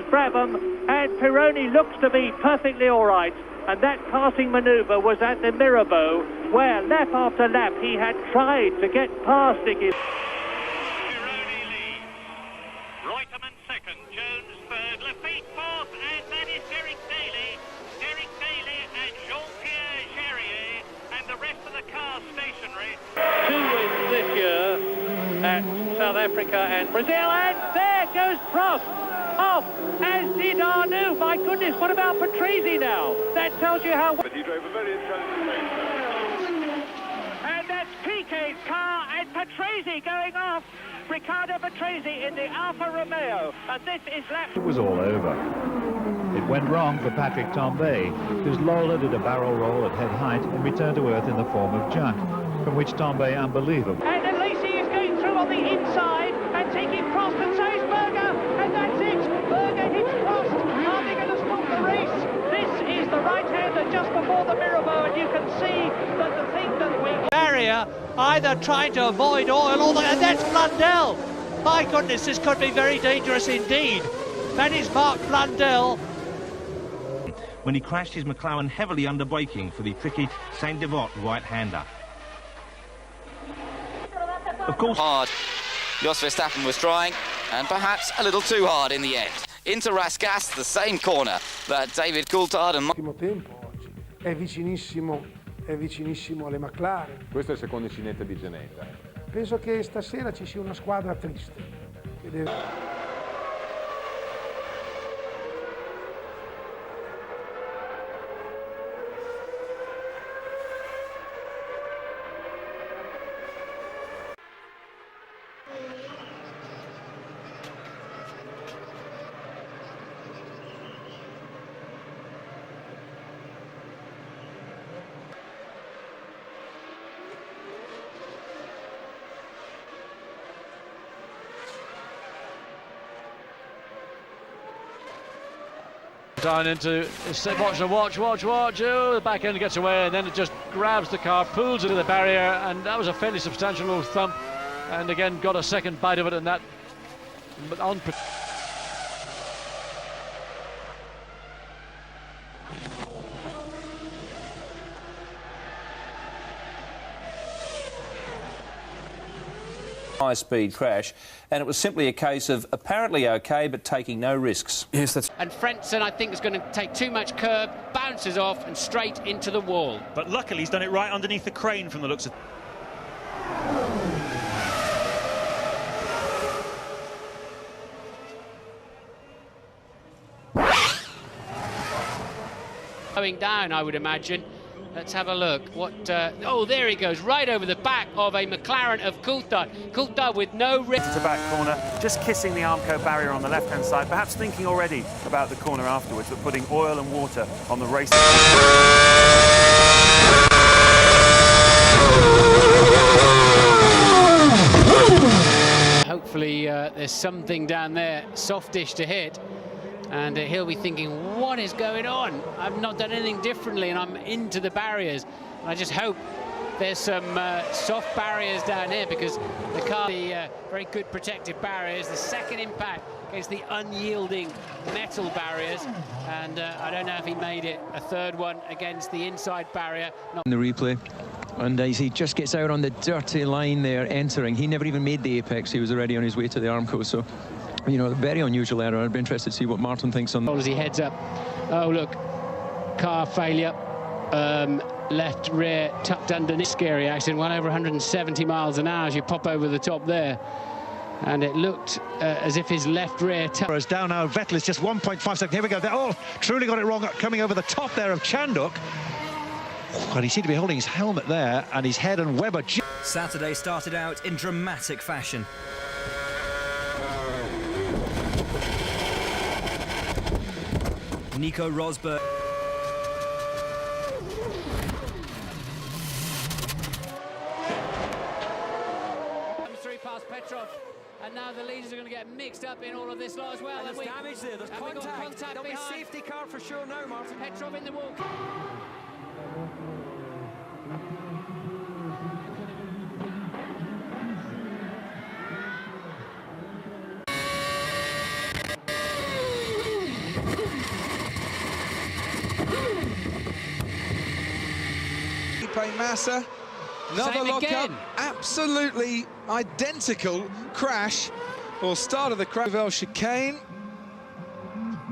Brabham, and Pironi looks to be perfectly all right. And that passing manoeuvre was at the Mirabeau, where lap after lap he had tried to get past Nicky. Pironi leads. Reutemann second, Jones third, Lafitte fourth, and that is Derek Daly. Derek Daly and Jean-Pierre Jarier, and the rest of the car stationary. 2 wins this year at South Africa and Brazil, and there goes Prost off, as did Arnoux. My goodness, what about Patrese now? That tells you how... But he drove a very intelligent race. And that's Piquet's car and Patrese going off. Riccardo Patrese in the Alfa Romeo, and this is lap... It was all over. It went wrong for Patrick Tambay, whose Lola did a barrel roll at head height and returned to earth in the form of junk, from which Tambay unbelievable. And then Lacey is going through on the inside and taking Prost, and so is Berger, and that's it. Berger hits Prost. Are they going to stop the race? This is the right-hander just before the Mirabeau, and you can see that the thing that we... Barrier either trying to avoid oil or and that's Blundell. My goodness, this could be very dangerous indeed. That is Mark Blundell. When he crashed his McLaren heavily under braking for the tricky Saint-Devote right-hander. Of course... Hard. Jos Verstappen was trying, and perhaps a little too hard in the end. Into Rascasse, the same corner that David Coulthard and... L'ultimo tempo oggi è vicinissimo alle McLaren. Questo è il secondo incidente di Ginetta. Penso che stasera ci sia una squadra triste. Down into watch, oh, the back end gets away, and then it just grabs the car, pulls it to the barrier, and that was a fairly substantial little thump, and again got a second bite of it, and that on. High-speed crash, and it was simply a case of apparently okay but taking no risks. Yes, that's... And Frentzen, I think, is going to take too much curb, bounces off and straight into the wall. But luckily he's done it right underneath the crane from the looks of... Going down, I would imagine. Let's have a look. Oh, there he goes, right over the back of a McLaren of Coulthard. Coulthard with no risk. To back corner, just kissing the Armco barrier on the left-hand side, perhaps thinking already about the corner afterwards, but putting oil and water on the race. Hopefully there's something down there, softish to hit. And he'll be thinking, what is going on? I've not done anything differently, and I'm into the barriers. And I just hope there's some soft barriers down here, because the car, very good protective barriers. The second impact against the unyielding metal barriers, and I don't know if he made it a third one against the inside barrier. In the replay, and as he just gets out on the dirty line there, entering, he never even made the apex. He was already on his way to the Armco, so... You know, a very unusual error. I'd be interested to see what Martin thinks on that. As he heads up. Oh, look. Car failure. Left rear tucked underneath. Scary accident. Went over 170 miles an hour as you pop over the top there. And it looked as if his left rear... Down now. Vettel is just 1.5 seconds. Here we go. Oh, truly got it wrong. Coming over the top there of Chanduk. And he seemed to be holding his helmet there, and his head and Webber... Saturday started out in dramatic fashion. Nico Rosberg. Comes through past Petrov, and now the leaders are going to get mixed up in all of this lot as well. And there's damage there, there's contact. There'll be safety car for sure now, Martin. Petrov in the walk. Felipe Massa. Another Same lock-up. again. Absolutely identical crash, or start of the crash. Chicane.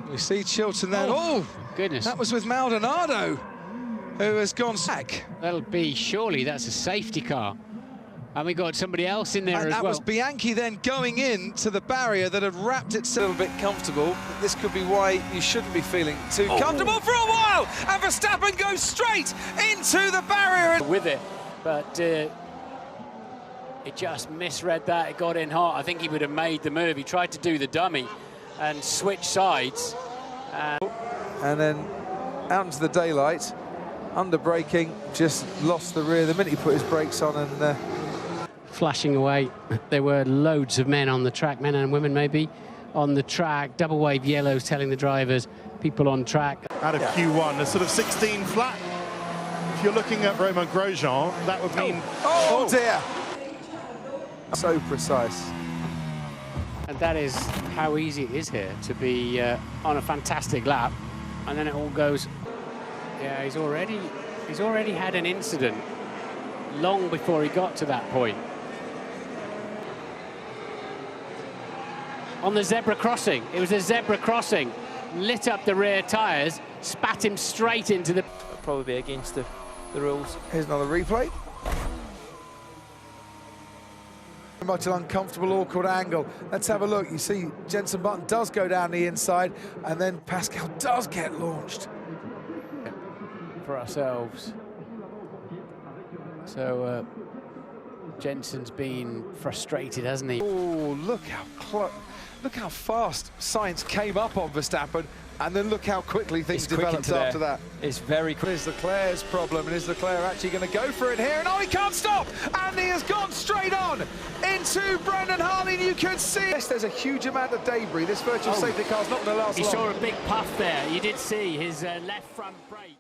We see Chilton then. Oh, goodness. That was with Maldonado, who has gone back. That'll be, surely that's a safety car. And we got somebody else in there as well. That was Bianchi then going in to the barrier that had wrapped itself a little bit comfortable. This could be why you shouldn't be feeling too comfortable for a while. And Verstappen goes straight into the barrier. With it, but it just misread that. It got in hot. I think he would have made the move. He tried to do the dummy and switch sides. And then out into the daylight, under braking, just lost the rear the minute he put his brakes on and... flashing away. There were loads of men on the track, men and women maybe, on the track. Double wave yellows telling the drivers, people on track. Out of Q1, a sort of 16 flat. If you're looking at Romain Grosjean, that would mean... Oh dear! So precise. And that is how easy it is here to be on a fantastic lap, and then it all goes... Yeah, he's already had an incident long before he got to that point. On the zebra crossing, it was a zebra crossing, lit up the rear tyres, spat him straight into the... Probably be against the rules. Here's another replay. Much an uncomfortable, awkward angle. Let's have a look. You see Jenson Button does go down the inside, and then Pascal does get launched. For ourselves. So Jenson's been frustrated, hasn't he? Oh, look how fast Sainz came up on Verstappen, and then look how quickly things developed after that. It's very quick. Is Leclerc's problem, and is Leclerc actually going to go for it here? And oh, he can't stop! And he has gone straight on into Brendan Hartley, and you can see... Yes, there's a huge amount of debris. This virtual safety car's not going to last long. He saw a big puff there. You did see his left front brake.